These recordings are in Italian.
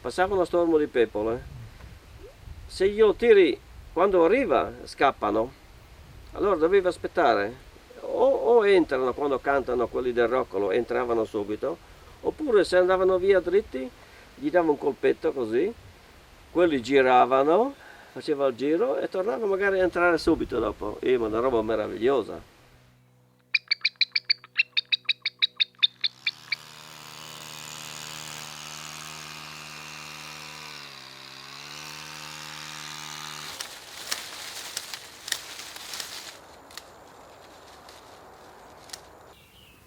passava uno stormo di peppole, se io tiri quando arriva scappano, allora dovevo aspettare. O entrano quando cantano quelli del roccolo, entravano subito, oppure se andavano via dritti gli davo un colpetto così, quelli giravano, faceva il giro e tornava magari a entrare subito dopo. Ma una roba meravigliosa.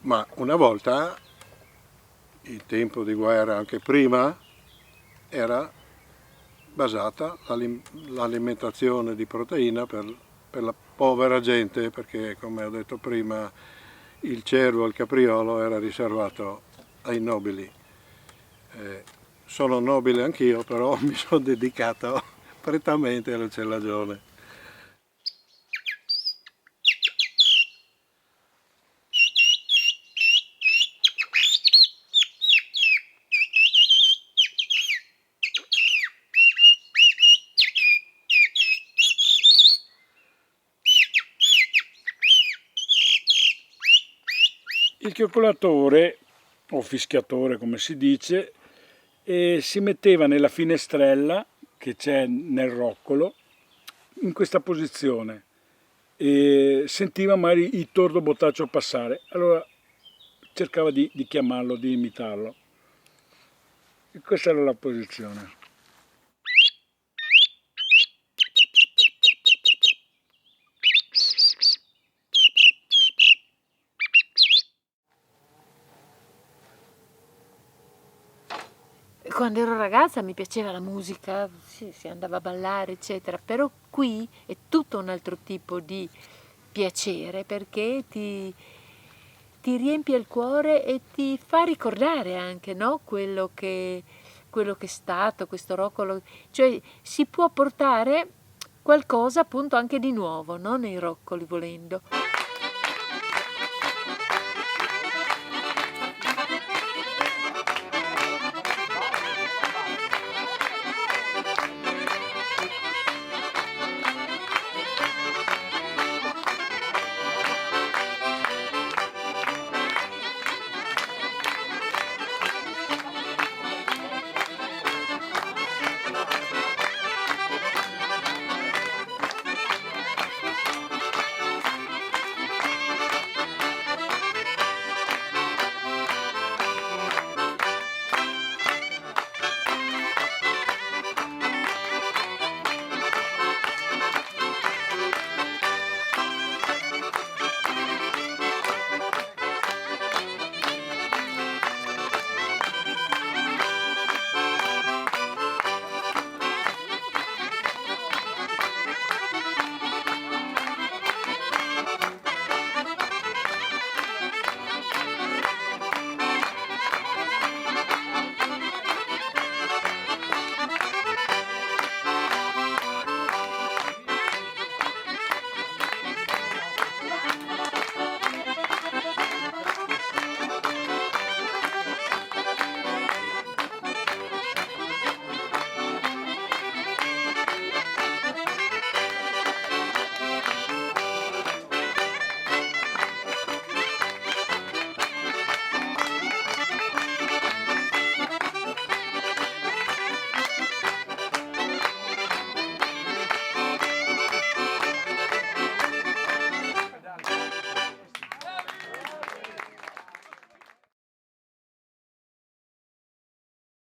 Ma una volta, in tempo di guerra, anche prima, era basata l'alimentazione di proteina per la povera gente, perché come ho detto prima il cervo, il capriolo era riservato ai nobili. Sono nobile anch'io, però mi sono dedicato prettamente all'ucellagione. Il chiocciolatore, o fischiatore come si dice, si metteva nella finestrella che c'è nel roccolo, in questa posizione, e sentiva magari il tordo bottaccio passare, allora cercava di chiamarlo, di imitarlo. E questa era la posizione. Quando ero ragazza mi piaceva la musica, sì, si andava a ballare, eccetera, però qui è tutto un altro tipo di piacere perché ti riempie il cuore e ti fa ricordare anche, no? Quello che è stato, questo roccolo, cioè si può portare qualcosa appunto anche di nuovo, no? Nei roccoli volendo.